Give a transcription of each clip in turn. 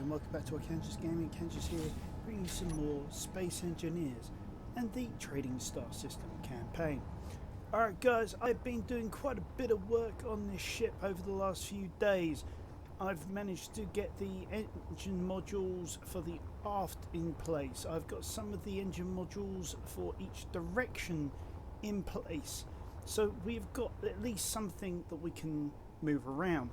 and welcome back to our Kansas Gaming. Kansas here, bringing you some more Space Engineers and the Trading Star System campaign. Alright guys, I've been doing quite a bit of work on this ship over the last few days. I've managed to get the engine modules for the aft in place. I've got some of the engine modules for each direction in place. So we've got at least something that we can move around.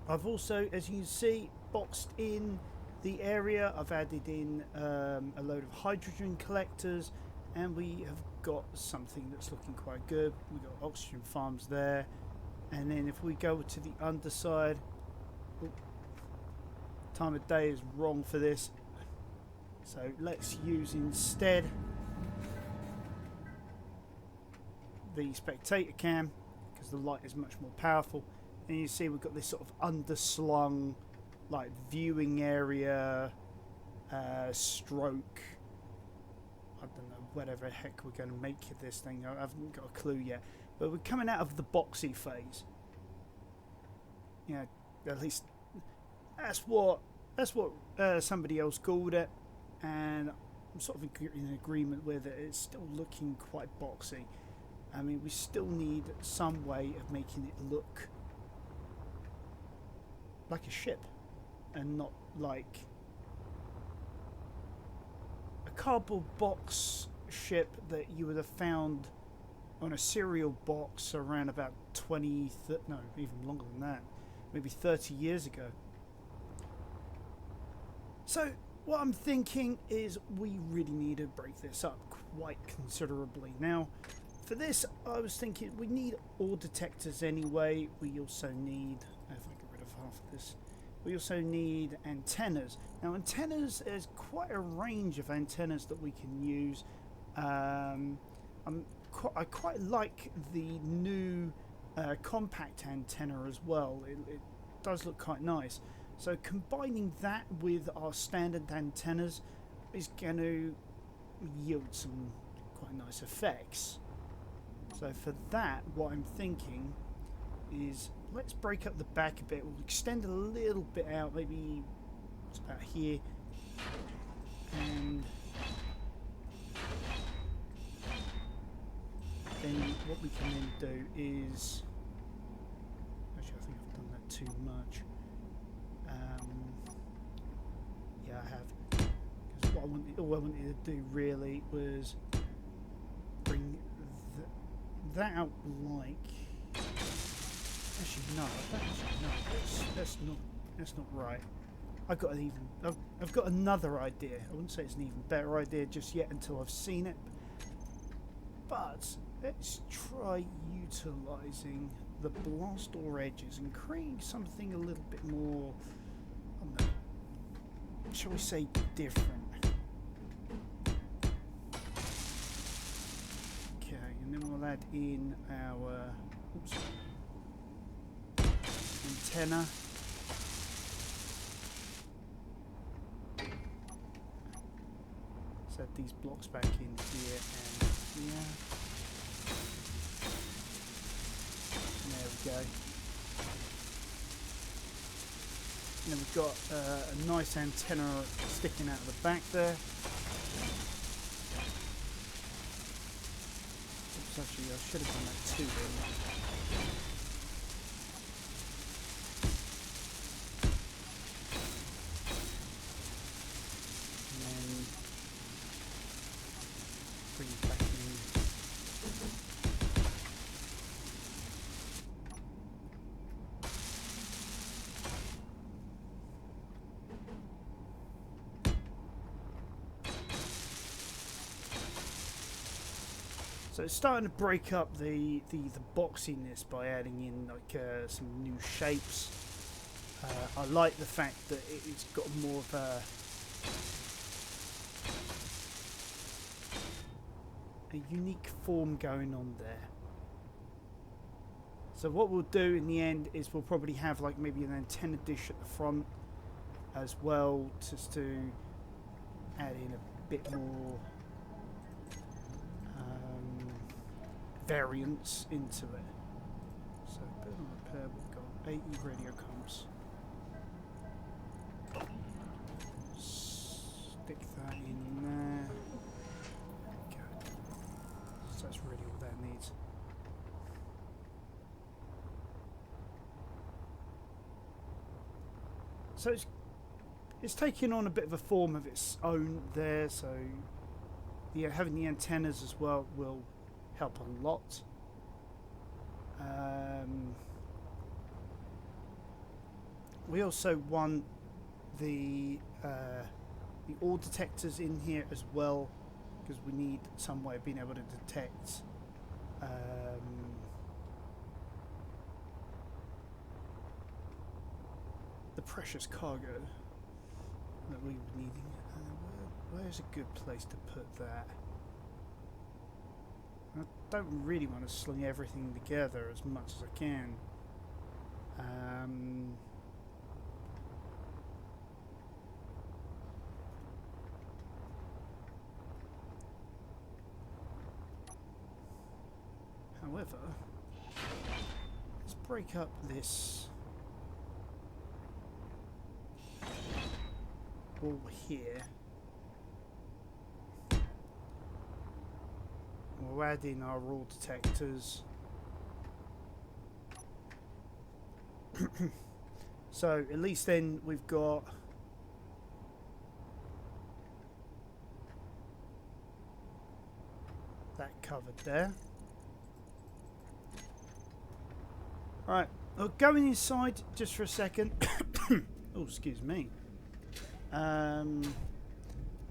I've also, as you can see, boxed in the area. I've added in a load of hydrogen collectors, and we have got something that's looking quite good. We've got oxygen farms there, and then if we go to the underside, time of day is wrong for this, so let's use instead the spectator cam because the light is much more powerful. And you see we've got this sort of underslung like viewing area stroke, I don't know, whatever the heck we're going to make of this thing. I haven't got a clue yet, but we're coming out of the boxy phase. Yeah, at least that's what somebody else called it, and I'm sort of in agreement with it. It's still looking quite boxy. I mean, we still need some way of making it look like a ship and not like a cardboard box ship that you would have found on a cereal box around about 20, no, even longer than that, maybe 30 years ago. So what I'm thinking is we really need to break this up quite considerably. Now for this I was thinking we need ore detectors anyway. We also need, if I get rid of half of this, we also need antennas. Now antennas, there's quite a range of antennas that we can use. I quite like the new compact antenna as well. It does look quite nice. So combining that with our standard antennas is going to yield some quite nice effects. So for that, what I'm thinking is let's break up the back a bit. We'll extend a little bit out, maybe it's about here, and then what we can then do is, actually I think I've done that too much. Yeah, I have, because all I wanted to do really was bring that out like, actually no, that's not right. I've got another idea. I wouldn't say it's an even better idea just yet until I've seen it, but let's try utilizing the blast door edges and creating something a little bit more, I don't know, shall we say different. And then we'll add in our antenna. Let's add these blocks back in here and here. There we go. And then we've got a nice antenna sticking out of the back there. Actually, I should have done that too, really. And then bring it back in. So it's starting to break up the boxiness by adding in like some new shapes. I like the fact that it's got more of a unique form going on there. So what we'll do in the end is we'll probably have like maybe an antenna dish at the front as well, just to add in a bit more variance into it. So build and repair, we've got 80 radio comms. So it's taking on a bit of a form of its own there. So yeah, having the antennas as well will help a lot. We also want the ore detectors in here as well, because we need some way of being able to detect the precious cargo that we were needing. Where's a good place to put that? I don't really want to sling everything together as much as I can. However, let's break up this wall here. We'll add in our ore detectors. So at least then we've got that covered there. Alright, well, going inside just for a second. Oh, excuse me.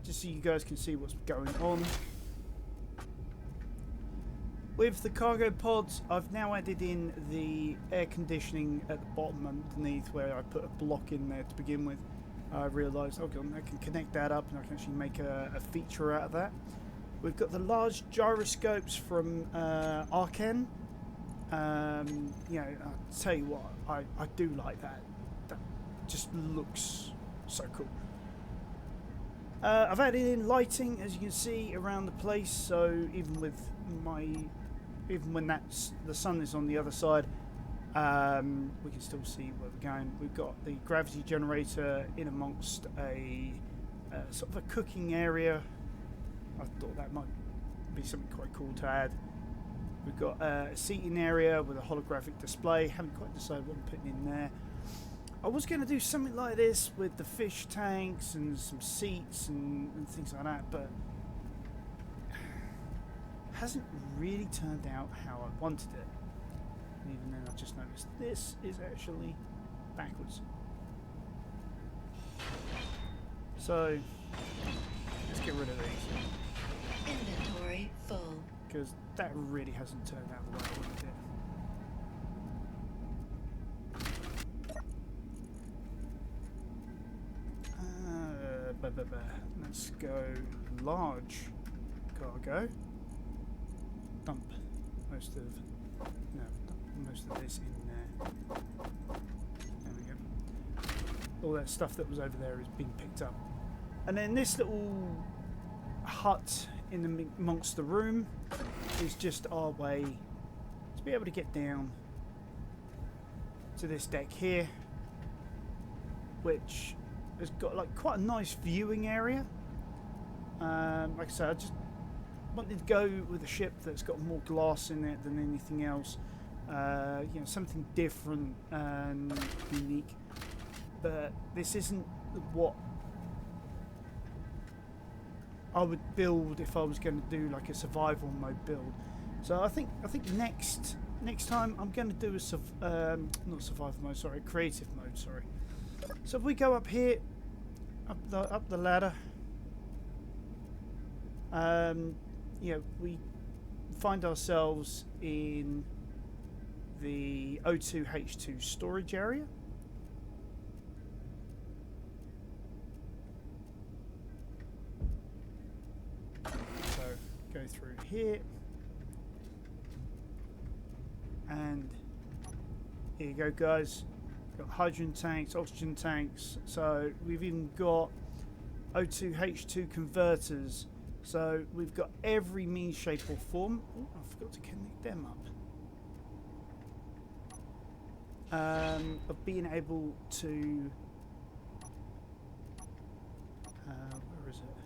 Just so you guys can see what's going on. With the cargo pods, I've now added in the air conditioning at the bottom underneath where I put a block in there to begin with. I realised, oh god, I can connect that up and I can actually make a feature out of that. We've got the large gyroscopes from Arken. You know, I'll tell you what, I do like that. That just looks so cool. I've added in lighting, as you can see, around the place, so even when the sun is on the other side, we can still see where we're going. We've got the gravity generator in amongst a sort of a cooking area. I thought that might be something quite cool to add. We've got a seating area with a holographic display. Haven't quite decided what I'm putting in there. I was going to do something like this with the fish tanks and some seats and things like that, but hasn't really turned out how I wanted it. And even then, I just noticed this is actually backwards. So let's get rid of these. Inventory full. Because that really hasn't turned out the way I wanted it. Let's go large cargo. Dump most of this in there. There we go. All that stuff that was over there is being picked up. And then this little hut in amongst the room is just our way to be able to get down to this deck here, which has got like quite a nice viewing area. Like I said, I just wanted to go with a ship that's got more glass in it than anything else. You know, something different and unique. But this isn't what I would build if I was going to do like a survival mode build. So I think next time I'm going to do a not survival mode, sorry, creative mode, sorry. So if we go up here, up the ladder, you know, we find ourselves in the O2H2 storage area. So go through here, and here you go, guys. Got hydrogen tanks, oxygen tanks, so we've even got O2H2 converters, so we've got every means, shape or form. Oh, I forgot to connect them up. Of being able to where is it?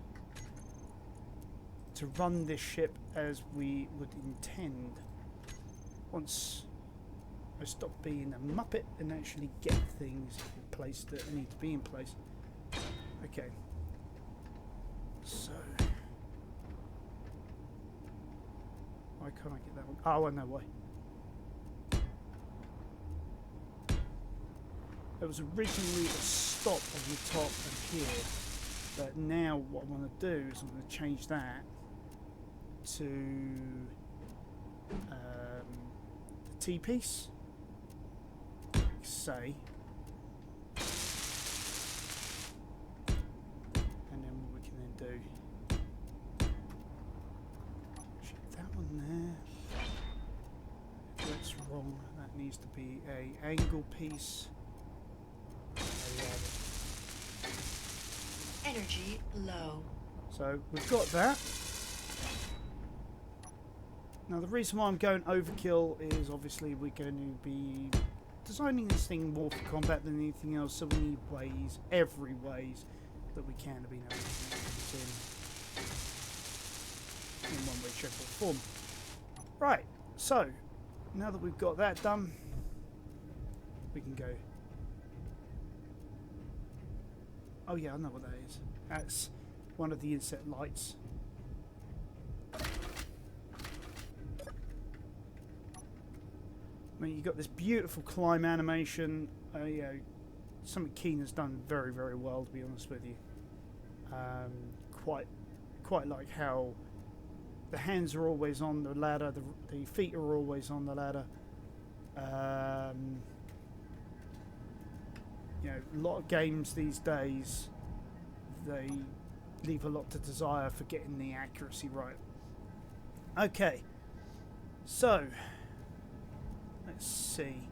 To run this ship as we would intend once I stop being a muppet and actually get things in place that need to be in place. Okay. So why can't I get that one? Oh, I know why. There was originally a stop on the top of here, but now what I want to do is I'm going to change that to the T-piece, like say, and then what we can then do, shift that one there. That's wrong. That needs to be a angle piece. Energy low. So we've got that. Now the reason why I'm going overkill is obviously we're going to be designing this thing more for combat than anything else, so we need ways, every ways that we can to be able to connect things in one way, shape or form. Right, so now that we've got that done, we can go. Oh yeah, I know what that is. That's one of the inset lights. I mean, you've got this beautiful climb animation. You know, something Keen has done very, very well, to be honest with you. Quite like how the hands are always on the ladder, the feet are always on the ladder. You know, a lot of games these days, they leave a lot to desire for getting the accuracy right. Okay, so let's see.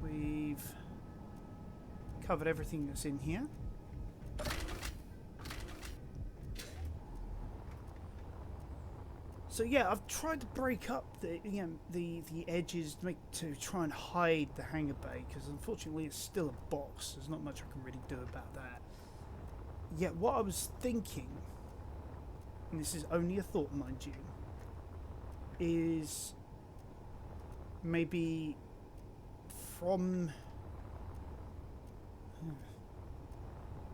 We've covered everything that's in here. So yeah, I've tried to break up the edges to try and hide the hangar bay, because unfortunately it's still a box. There's not much I can really do about that. Yet what I was thinking, and this is only a thought, mind you, is maybe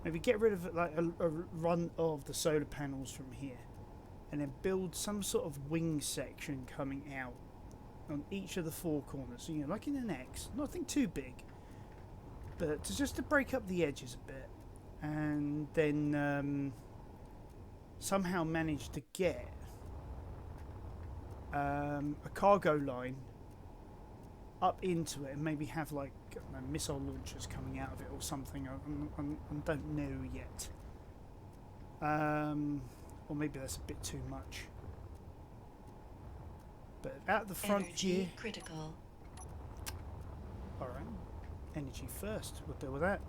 maybe get rid of like a run of the solar panels from here, and then build some sort of wing section coming out on each of the four corners. So, you know, like in an X, nothing too big, but just to break up the edges a bit, and then somehow manage to get a cargo line up into it, and maybe have like missile launchers coming out of it or something. I don't know yet. Or maybe that's a bit too much. But at the front Energy here, critical. all right, energy first. We'll deal with that.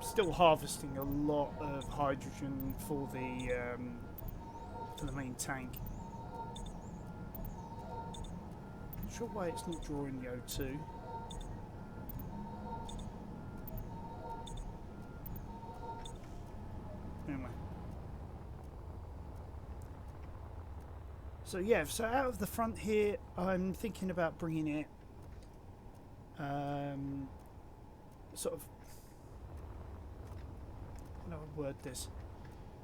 Still harvesting a lot of hydrogen for the main tank. Not sure why it's not drawing the O2. Anyway. So yeah, so out of the front here, I'm thinking about bringing it sort of, how do I word this?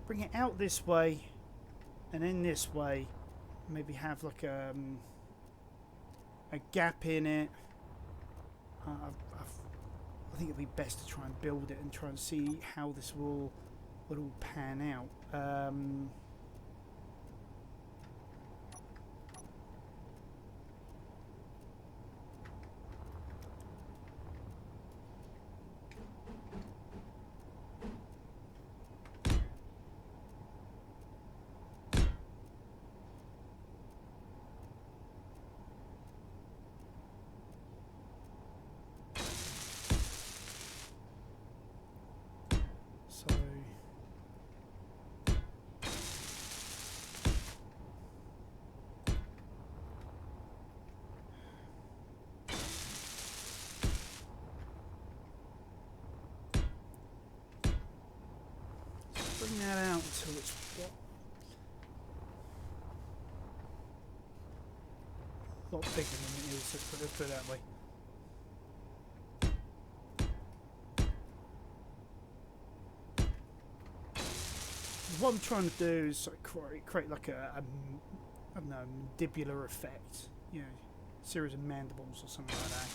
Bring it out this way and in this way. Maybe have like a gap in it. I think it'd be best to try and build it and try and see how this will all pan out. lot bigger than it is, let's put it that way. What I'm trying to do is sort of create like a I don't know, mandibular effect, you know, series of mandibles or something like that.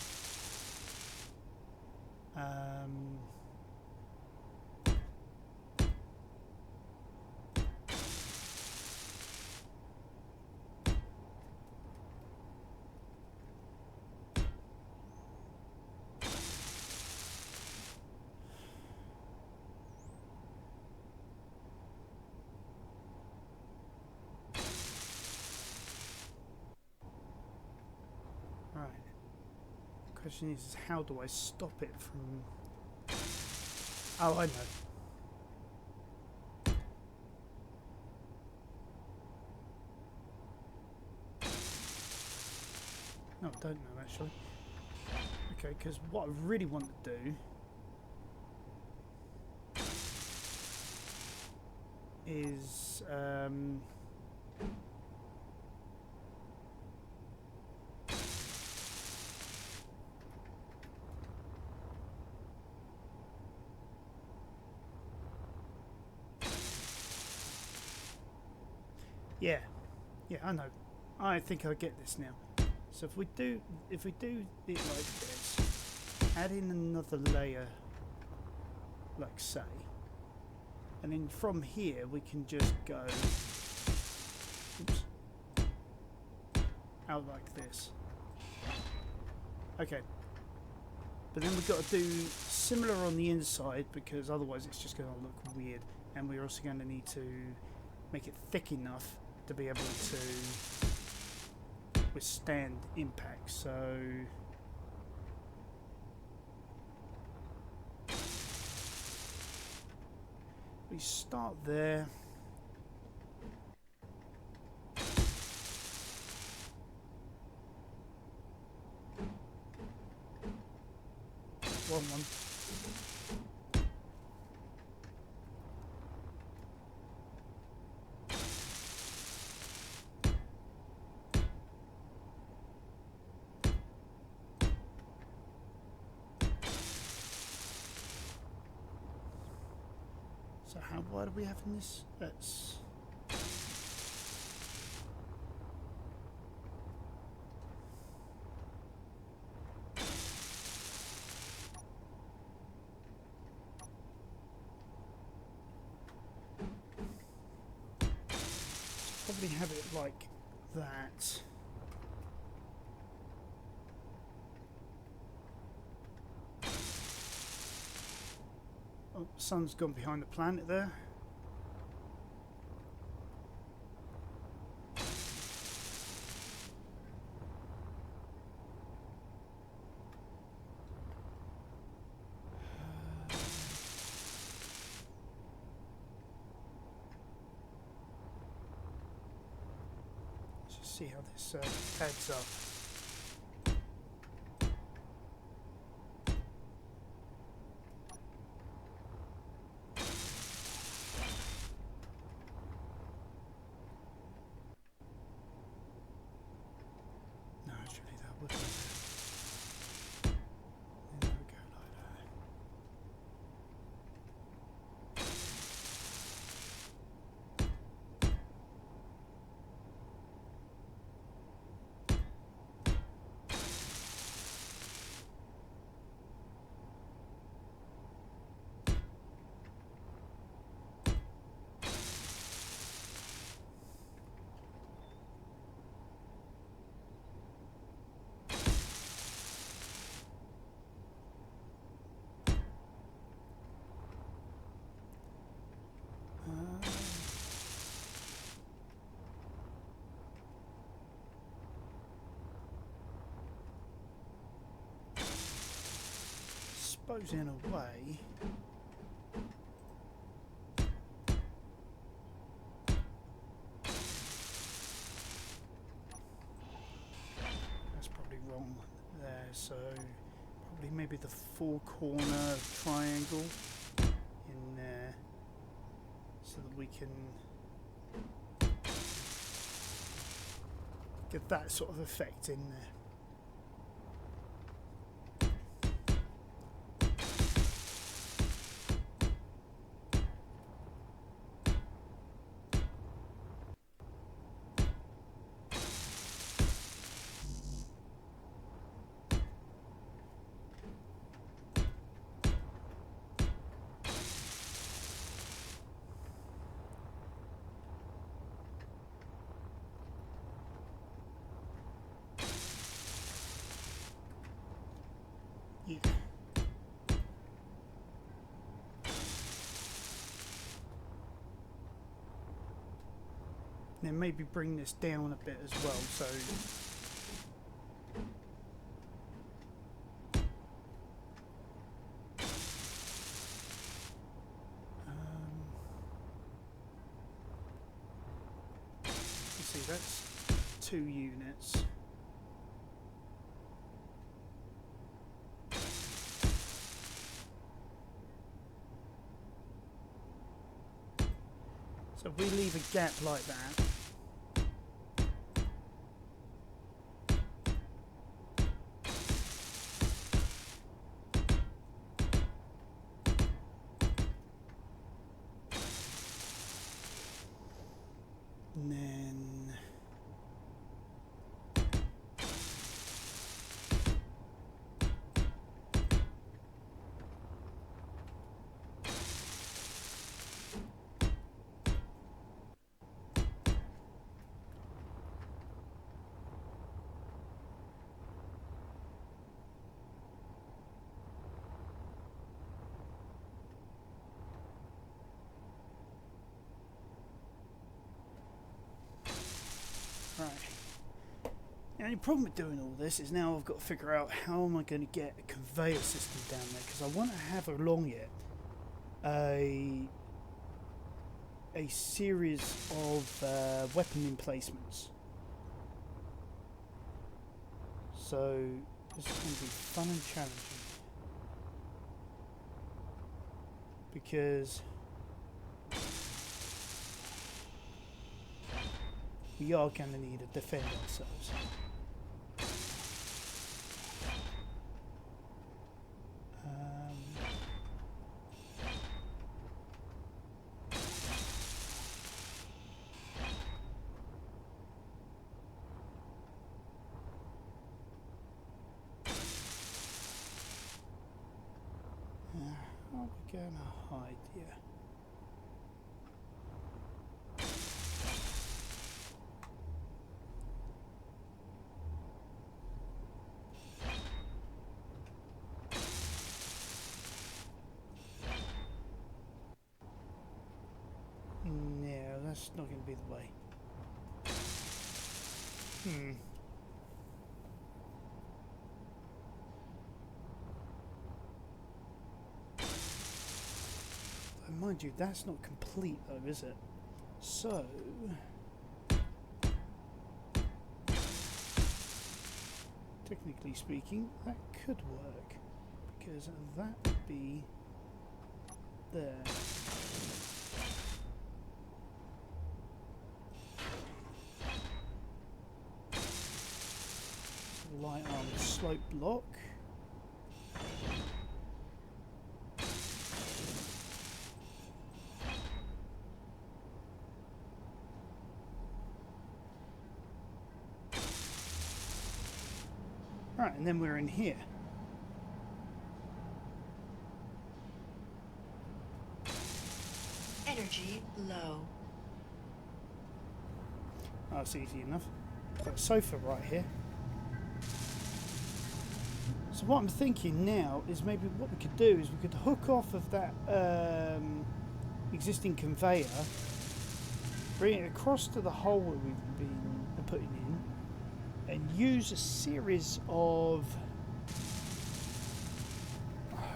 Right. The question is how do I stop it from... Oh, I know. No, I don't know actually. Okay, because what I really want to do is yeah, I know. I think I get this now. So if we do it like this, add in another layer, like say, and then from here we can just go oops, out like this. Okay. But then we've got to do similar on the inside because otherwise it's just going to look weird, and we're also going to need to make it thick enough to be able to withstand impact. So we start there. Wrong one. So how wide are we having this? That's probably have it like that. Oh, the sun's gone behind the planet there. Let's just see how this adds up. No, actually that wouldn't. Then we go like that. Suppose in a way that's probably wrong there, so probably maybe the four corner triangle in there so that we can Get that sort of effect in there. Yeah. Then maybe bring this down a bit as well, so you see that's 2 units. So if we leave a gap like that, and then right. The only problem with doing all this is now I've got to figure out how am I going to get a conveyor system down there, because I want to have along it a series of weapon emplacements. So this is going to be fun and challenging, because we are going to need to defend ourselves. How are we going to hide here? No, that's not going to be the way. Mind you, that's not complete though, is it? So technically speaking, that could work, because that would be there. So light armored slope block. Right, and then we're in here. Energy low. Oh, that's easy enough. Got a sofa right here. So what I'm thinking now is maybe what we could do is we could hook off of that existing conveyor, bring it across to the hole that we've been putting in, and use a series of,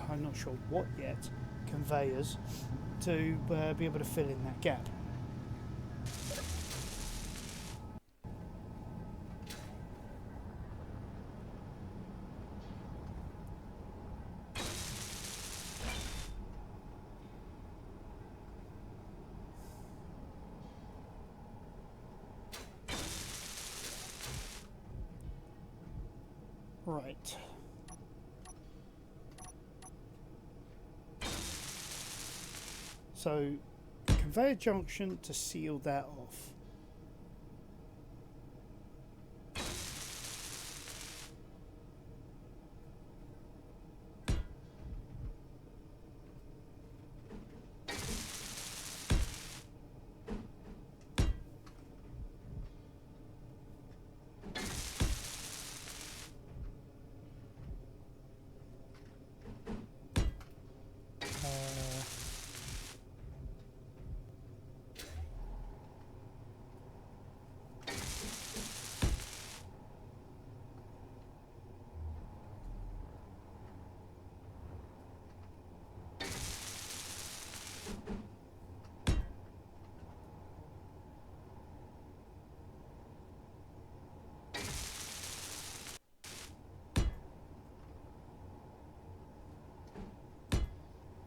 I'm not sure what yet, conveyors to be able to fill in that gap. Right. So, conveyor junction to seal that off.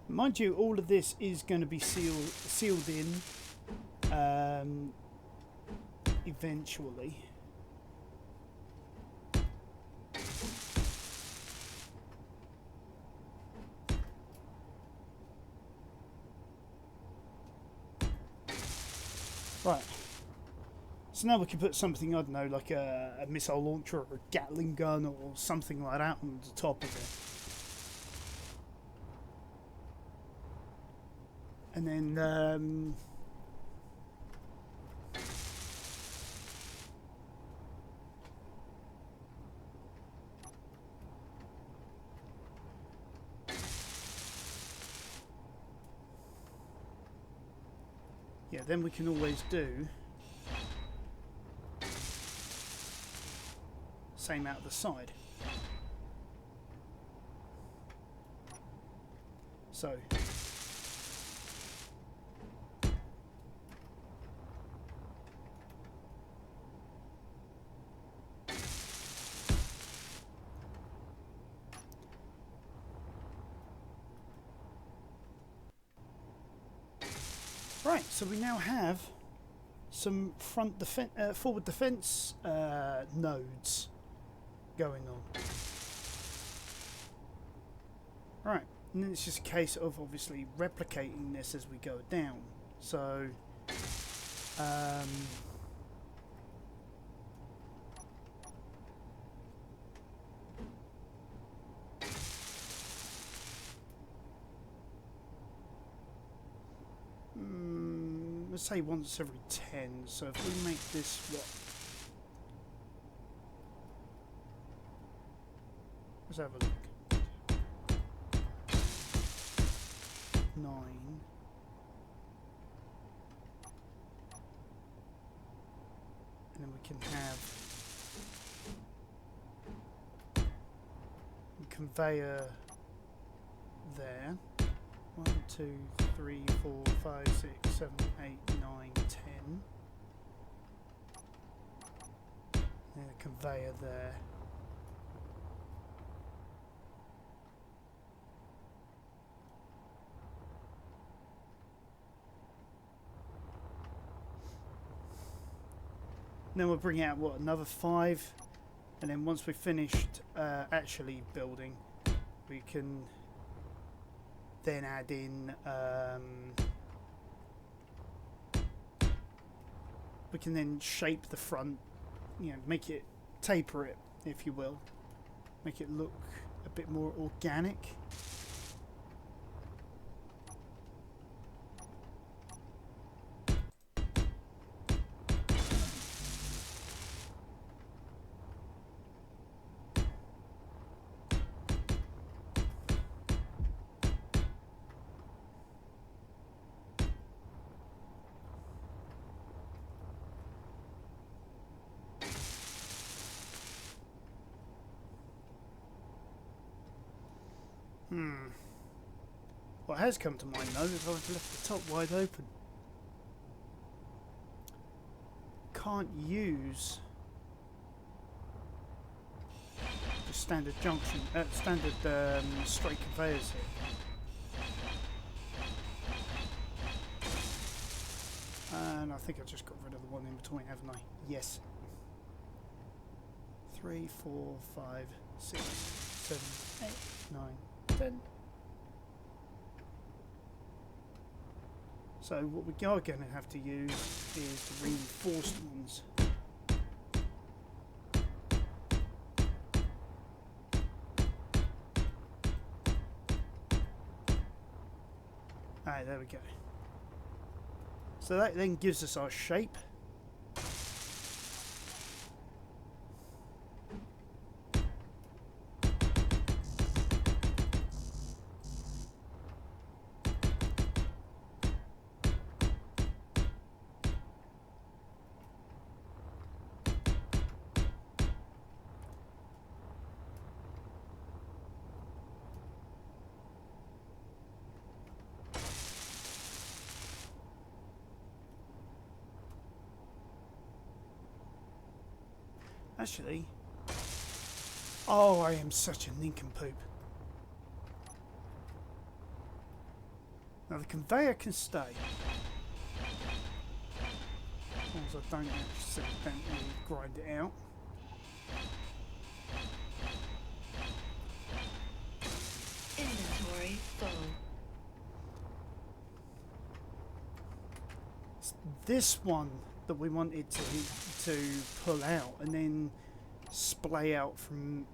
Mind you, all of this is going to be sealed in eventually. Right. So now we can put something, I don't know, like a missile launcher or a Gatling gun or something like that on the top of it. And then yeah, then we can always do same out the side. So right, so we now have some forward defense nodes going on. Right, and then it's just a case of obviously replicating this as we go down. So let's say once every 10. So if we make this what? Let's have a look. 9. And then we can have a conveyor there. 1, 2, 3, 4, 5, 6, 7, 8, 9, 10. And a conveyor there. Then we'll bring out what, another 5, and then once we've finished actually building, we can then add in we can then shape the front, you know, make it, taper it if you will, make it look a bit more organic. What has come to mind though is I've left the top wide open. Can't use the standard junction, standard straight conveyors here. And I think I just got rid of the one in between, haven't I? Yes. 3 3, 4, 5, 6, 7, 8, 9, 10. So what we are going to have to use is the reinforced ones. Alright, there we go. So that then gives us our shape. Actually, oh, I am such a nincompoop. Now the conveyor can stay, as long as I don't accidentally grind it out. Inventory full. It's this one that we wanted to pull out and then splay out from.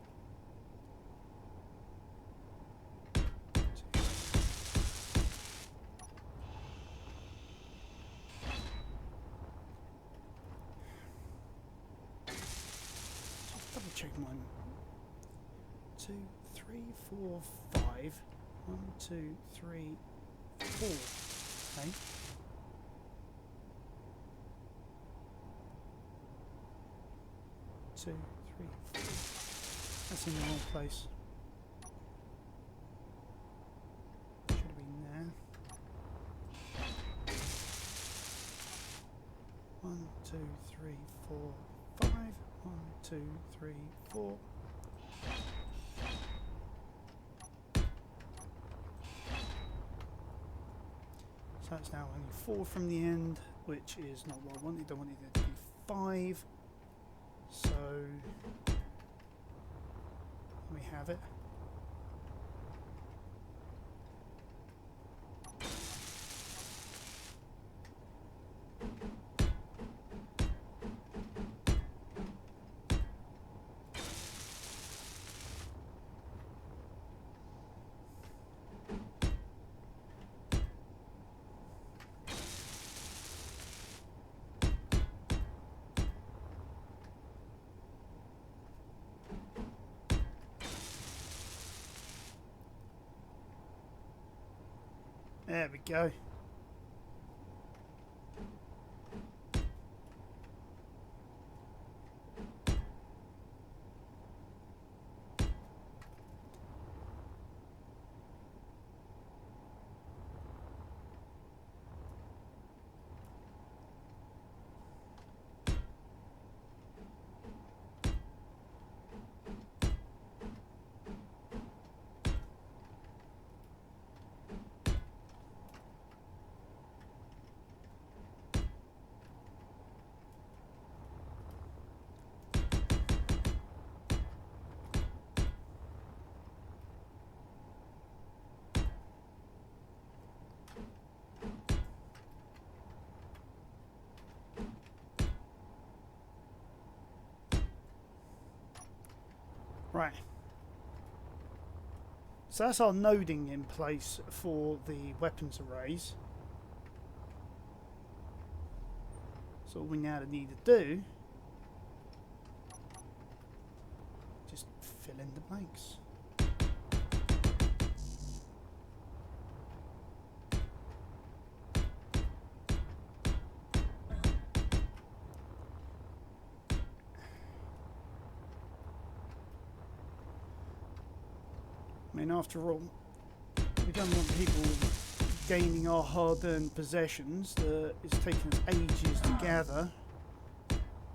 Double check mine. 2, 3, 4, 5. 1, 2, 3, 4. Okay. 2, 3, 4. That's in the wrong place. Should have been there. 1, 2, 3, 4, 5. 1, 2, 3, 4. So that's now only 4 from the end, which is not what I wanted. I wanted it to be 5. So we have it. There we go. Right. So that's our noding in place for the weapons arrays. So all we now need to do, just fill in the blanks. I mean, after all, we don't want people gaining our hard-earned possessions that it's taken us ages to gather,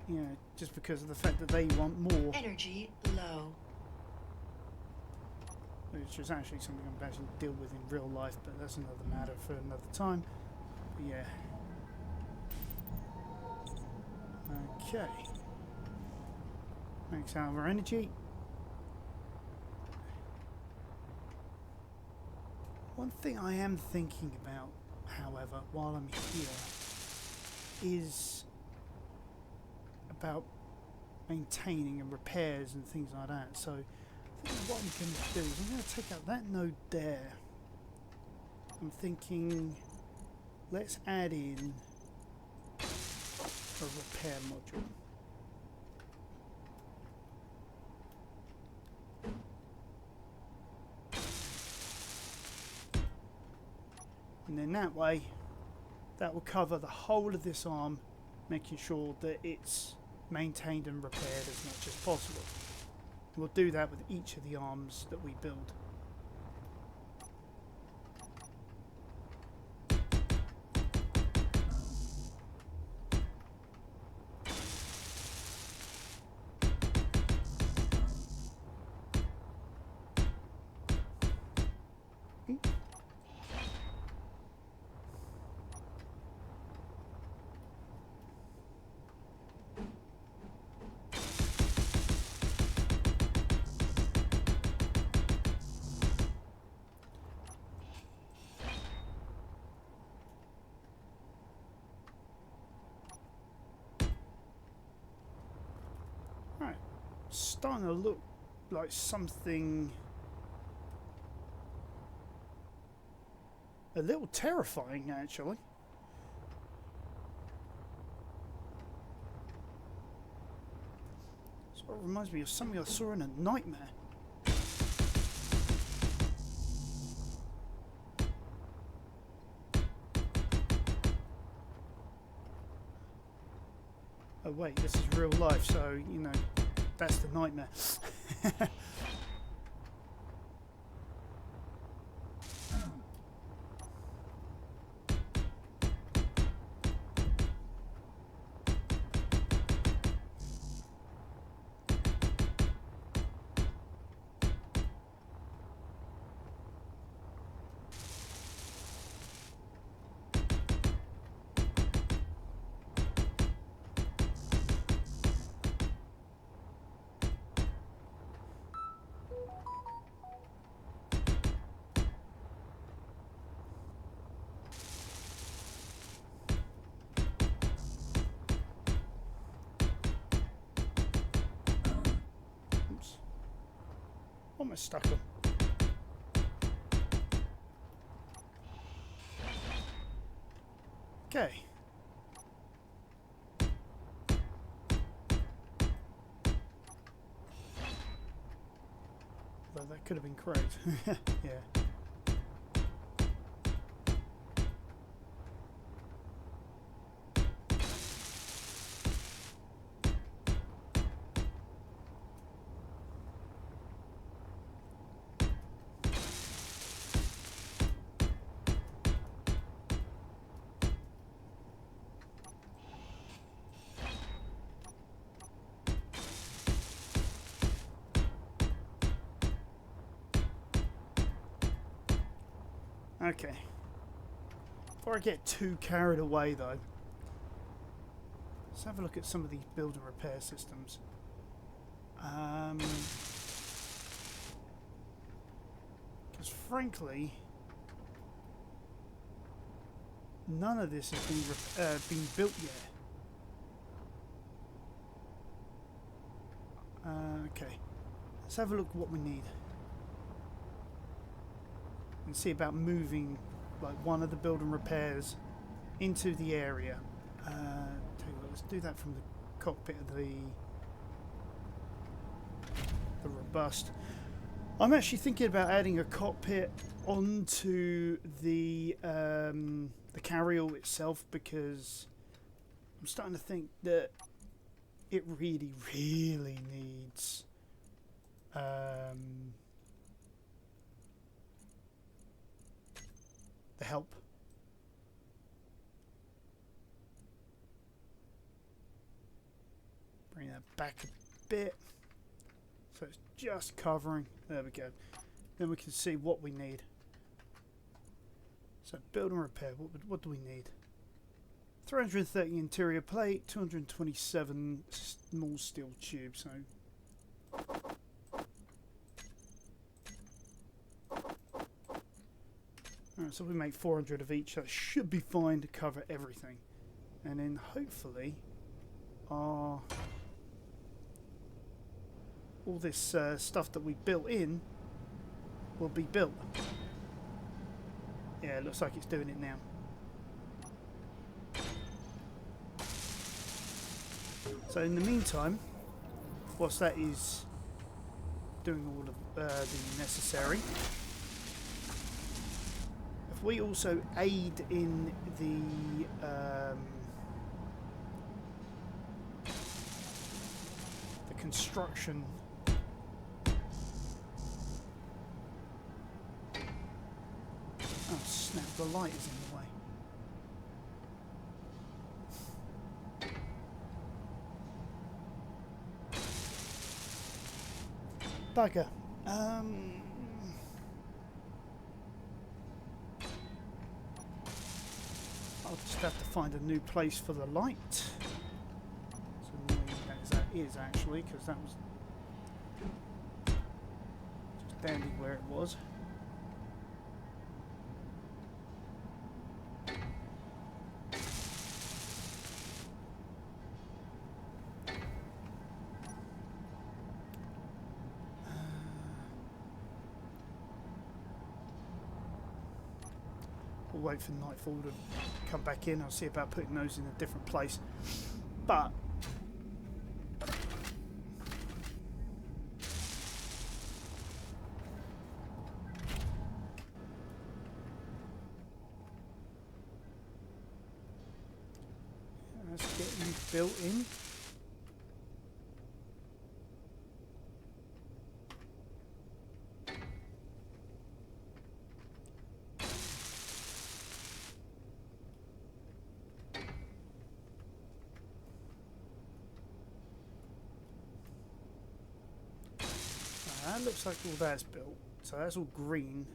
you know, just because of the fact that they want more. Energy low. Which is actually something I'm about to deal with in real life, but that's another matter for another time. But yeah. Okay. Max out of our energy. One thing I am thinking about, however, while I'm here, is about maintaining and repairs and things like that. So I think what I'm going to do is I'm going to take out that node there. I'm thinking, let's add in a repair module. And then that way, that will cover the whole of this arm, making sure that it's maintained and repaired as much as possible. We'll do that with each of the arms that we build. Right, starting to look like something a little terrifying, actually. Sort of reminds me of something I saw in a nightmare. Oh wait, this is real life, so, you know, that's the nightmare. What am I stuck on? Okay. Well, that could have been correct. Yeah. Okay. Before I get too carried away, though, let's have a look at some of these build and repair systems. Because frankly, none of this has been built yet. Okay. Let's have a look at what we need. And see about moving like one of the build and repairs into the area. Tell you what, let's do that from the cockpit of the robust. I'm actually thinking about adding a cockpit onto the carrier itself, because I'm starting to think that it really needs the help. Bring that back a bit so it's just covering. There we go. Then we can see what we need. So build and repair. What do we need? 330 interior plate, 227 small steel tubes. So So we make 400 of each. That should be fine to cover everything. And then hopefully all this stuff that we built in will be built. Yeah, it looks like it's doing it now. So in the meantime, whilst that is doing all of the necessary, if we also aid in the construction. Oh snap, the light is in the way. Bugger. I'll just have to find a new place for the light. As annoying as that is actually, because that was just dandy where it was. We'll wait for nightfall to come back in. I'll see about putting those in a different place. But let's get you built in. That looks like all that's built, so that's all green.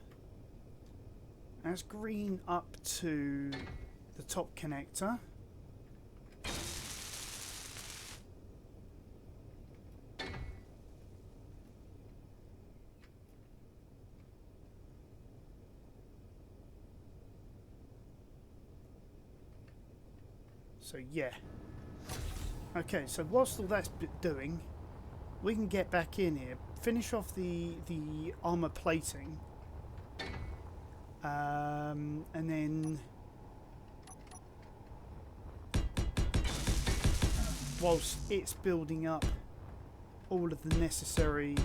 That's green up to the top connector. So yeah. Okay, so whilst all that's doing, we can get back in here, finish off the armor plating, and then whilst it's building up all of the necessary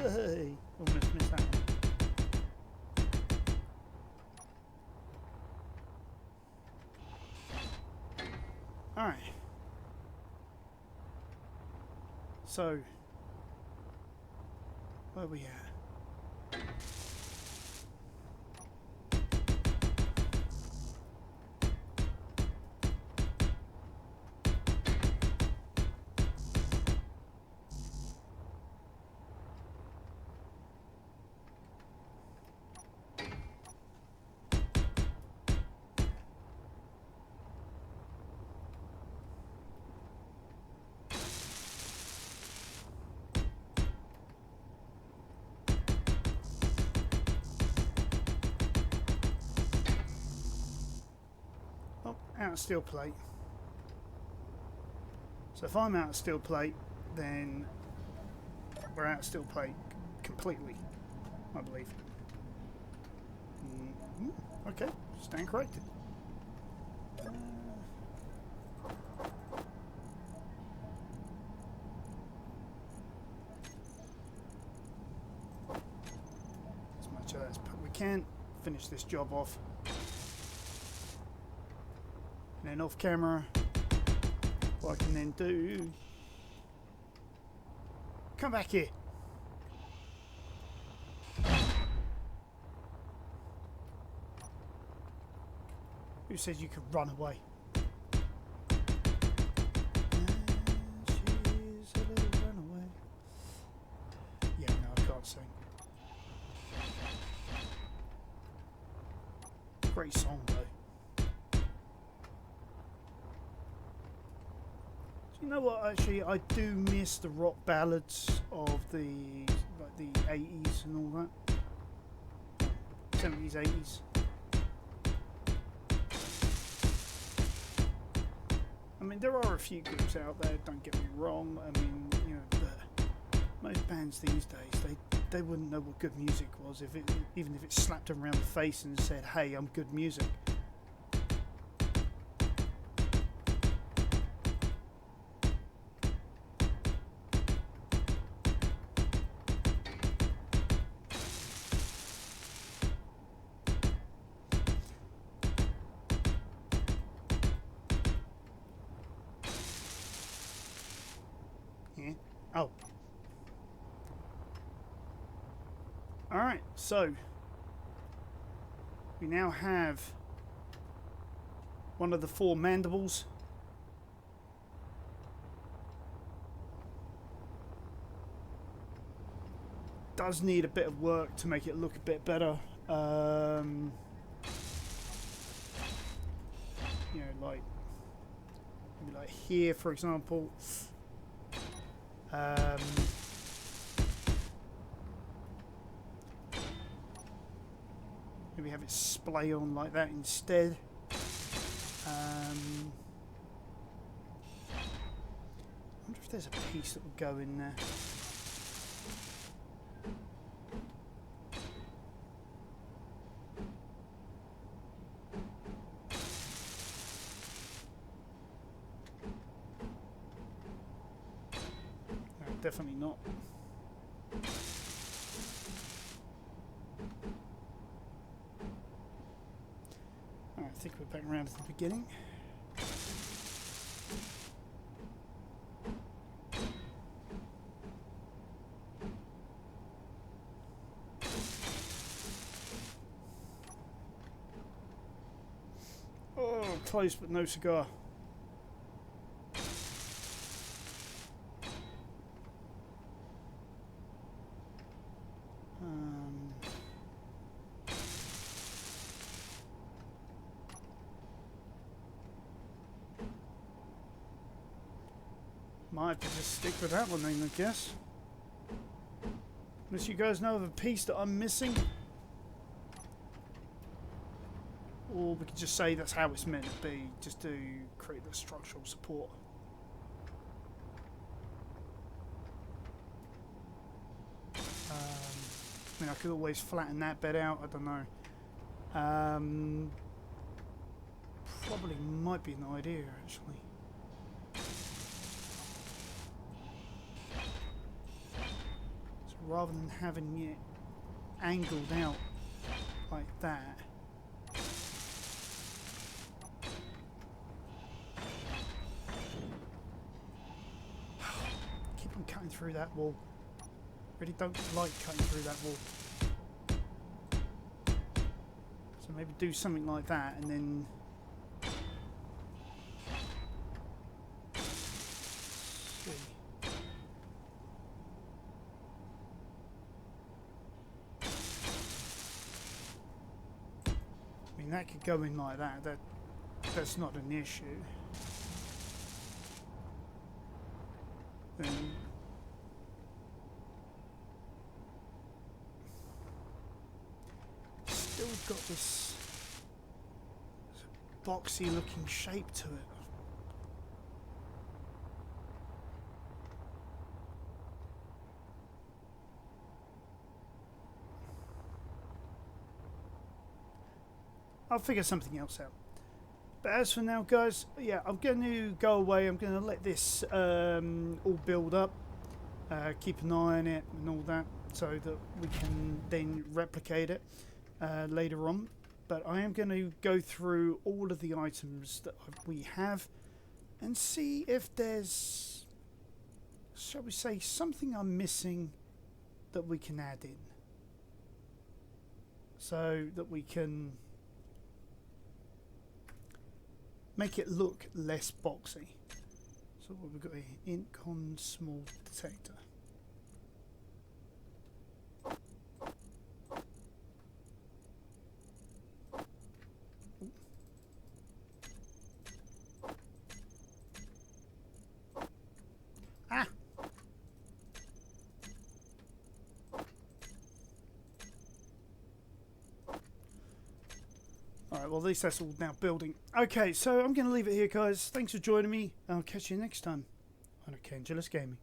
Hey, almost missed that one. Alright. So, where are we at? Out of steel plate. So if I'm out of steel plate, then we're out of steel plate completely. I believe. Okay, stand corrected. As much as we can, finish this job off. And then off camera, what I can then do... Come back here. Who says you could run away? She's a little runaway. Yeah, no, I can't sing. Great song though. Do you know what? Actually, I do miss the rock ballads of the 80s and all that. 70s, 80s. I mean, there are a few groups out there, don't get me wrong. I mean, you know, but most bands these days, they wouldn't know what good music was even if it slapped them around the face and said, hey, I'm good music. Oh. Alright, so we now have one of the 4 mandibles. Does need a bit of work to make it look a bit better. You know, like maybe like here, for example. Maybe have it splay on like that instead. I wonder if there's a piece that will go in there. Definitely not. Alright, I think we're back around to the beginning. Oh, close but no cigar. Might have to just stick with that one then, I guess. Unless you guys know of a piece that I'm missing. Or we could just say that's how it's meant to be, just to create the structural support. I mean, I could always flatten that bit out, I don't know. Probably might be an idea, actually. Rather than having it angled out like that, keep on cutting through that wall. Really don't like cutting through that wall. So maybe do something like that and then see. I mean, that could go in like that. That's not an issue. Then still got this boxy looking shape to it. I'll figure something else out. But as for now, guys, yeah, I'm going to go away. I'm going to let this all build up. Keep an eye on it and all that, so that we can then replicate it later on. But I am going to go through all of the items that we have and see if there's, shall we say, something I'm missing that we can add in, so that we can make it look less boxy. So what we've got here, Incon small detector. Ah! Alright, well at least that's all now building. Okay, so I'm going to leave it here, guys. Thanks for joining me. I'll catch you next time on Arcangelus Gaming.